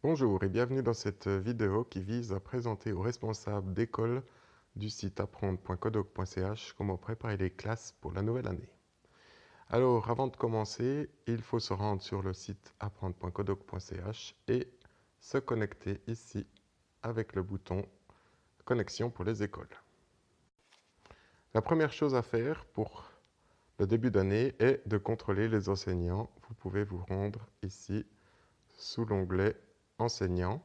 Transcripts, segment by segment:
Bonjour et bienvenue dans cette vidéo qui vise à présenter aux responsables d'école du site apprendre.codoc.ch comment préparer les classes pour la nouvelle année. Alors, avant de commencer, il faut se rendre sur le site apprendre.codoc.ch et se connecter ici avec le bouton Connexion pour les écoles. La première chose à faire pour le début d'année est de contrôler les enseignants. Vous pouvez vous rendre ici sous l'onglet Enseignants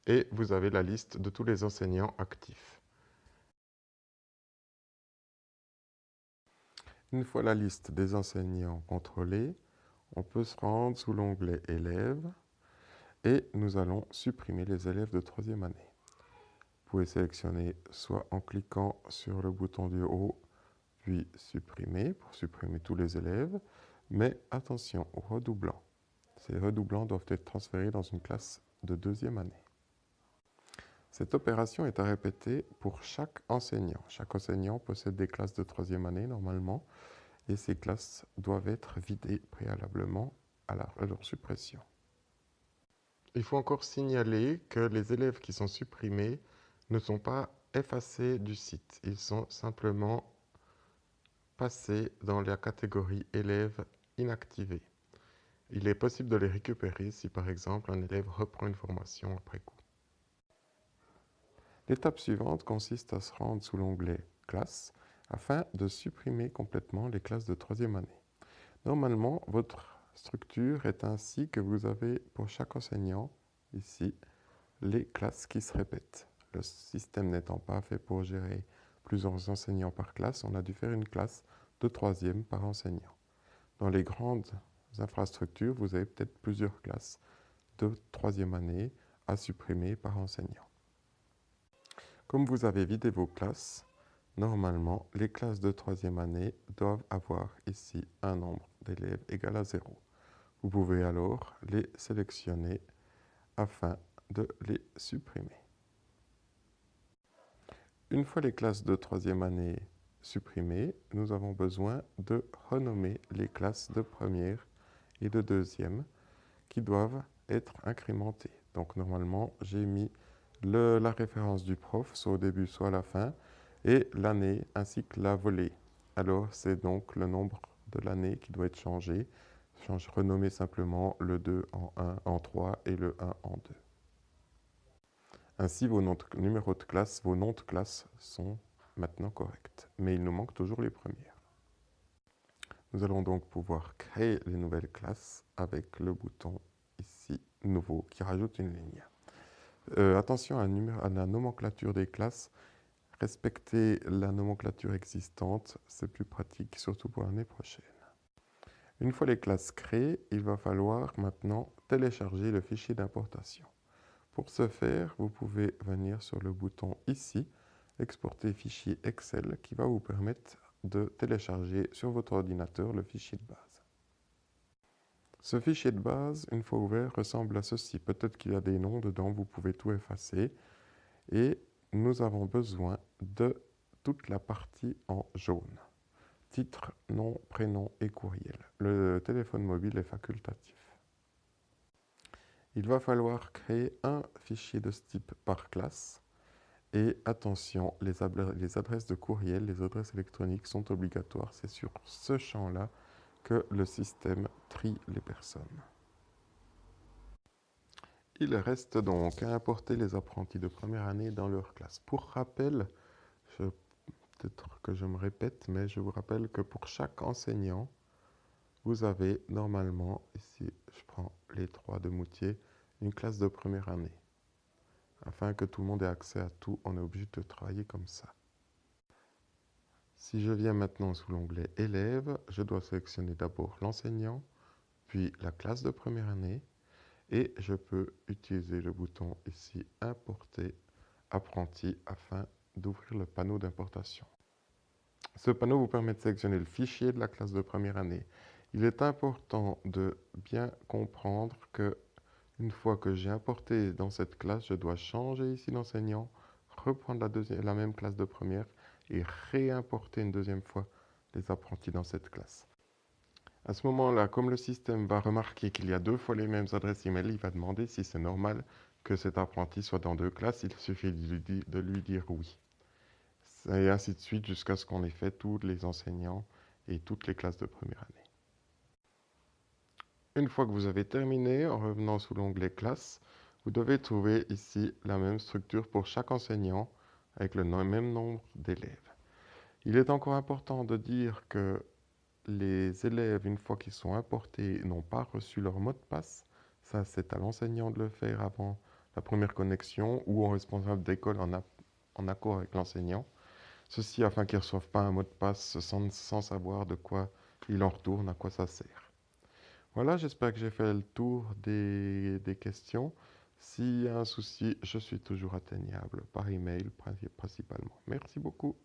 et vous avez la liste de tous les enseignants actifs. Une fois la liste des enseignants contrôlée, on peut se rendre sous l'onglet Élèves et nous allons supprimer les élèves de troisième année. Vous pouvez sélectionner soit en cliquant sur le bouton du haut, puis supprimer pour supprimer tous les élèves, mais attention aux redoublants. Ces redoublants doivent être transférés dans une classe de deuxième année. Cette opération est à répéter pour chaque enseignant. Chaque enseignant possède des classes de troisième année normalement et ces classes doivent être vidées préalablement à leur suppression. Il faut encore signaler que les élèves qui sont supprimés ne sont pas effacés du site. Ils sont simplement passés dans la catégorie élèves inactivés. Il est possible de les récupérer si par exemple un élève reprend une formation après coup. L'étape suivante consiste à se rendre sous l'onglet Classes afin de supprimer complètement les classes de troisième année. Normalement, votre structure est ainsi que vous avez pour chaque enseignant, ici, les classes qui se répètent. Le système n'étant pas fait pour gérer plusieurs enseignants par classe, on a dû faire une classe de troisième par enseignant. Dans les grandes infrastructures, vous avez peut-être plusieurs classes de troisième année à supprimer par enseignant. Comme vous avez vidé vos classes, normalement, les classes de troisième année doivent avoir ici un nombre d'élèves égal à 0. Vous pouvez alors les sélectionner afin de les supprimer. Une fois les classes de troisième année supprimées, nous avons besoin de renommer les classes de première et de deuxième qui doivent être incrémentées. Donc normalement, j'ai mis la référence du prof, soit au début, soit à la fin, et l'année ainsi que la volée. Alors c'est donc le nombre de l'année qui doit être changé. Renommer simplement le 2 en 1 en 3 et le 1 en 2. Ainsi, vos numéros de classe, vos noms de classe sont maintenant corrects, mais il nous manque toujours les premières. Nous allons donc pouvoir créer les nouvelles classes avec le bouton ici, nouveau, qui rajoute une ligne. Attention à la nomenclature des classes. Respecter la nomenclature existante, c'est plus pratique, surtout pour l'année prochaine. Une fois les classes créées, il va falloir maintenant télécharger le fichier d'importation. Pour ce faire, vous pouvez venir sur le bouton ici, exporter fichier Excel, qui va vous permettre de télécharger sur votre ordinateur le fichier de base. Ce fichier de base, une fois ouvert, ressemble à ceci. Peut-être qu'il y a des noms dedans, vous pouvez tout effacer. Et nous avons besoin de toute la partie en jaune. Titre, nom, prénom et courriel. Le téléphone mobile est facultatif. Il va falloir créer un fichier de ce type par classe. Et attention, les adresses de courriel, les adresses électroniques sont obligatoires. C'est sur ce champ-là que le système trie les personnes. Il reste donc à importer les apprentis de première année dans leur classe. Pour rappel, peut-être que je me répète, mais je vous rappelle que pour chaque enseignant, vous avez normalement, ici je prends les 3 de Moutier, une classe de première année. Afin que tout le monde ait accès à tout, on est obligé de travailler comme ça. Si je viens maintenant sous l'onglet Élèves, je dois sélectionner d'abord l'enseignant, puis la classe de première année, et je peux utiliser le bouton ici Importer apprenti afin d'ouvrir le panneau d'importation. Ce panneau vous permet de sélectionner le fichier de la classe de première année. Il est important de bien comprendre que une fois que j'ai importé dans cette classe, je dois changer ici d'enseignant, reprendre la même classe de première et réimporter une deuxième fois les apprentis dans cette classe. À ce moment-là, comme le système va remarquer qu'il y a 2 fois les mêmes adresses email, il va demander si c'est normal que cet apprenti soit dans 2 classes. Il suffit de lui dire oui. Et ainsi de suite jusqu'à ce qu'on ait fait tous les enseignants et toutes les classes de première année. Une fois que vous avez terminé, en revenant sous l'onglet Classe, vous devez trouver ici la même structure pour chaque enseignant avec le même nombre d'élèves. Il est encore important de dire que les élèves, une fois qu'ils sont importés, n'ont pas reçu leur mot de passe. Ça, c'est à l'enseignant de le faire avant la première connexion ou au responsable d'école en accord avec l'enseignant. Ceci afin qu'ils ne reçoivent pas un mot de passe sans savoir de quoi il en retourne, à quoi ça sert. Voilà, j'espère que j'ai fait le tour des questions. S'il y a un souci, je suis toujours atteignable par email principalement. Merci beaucoup.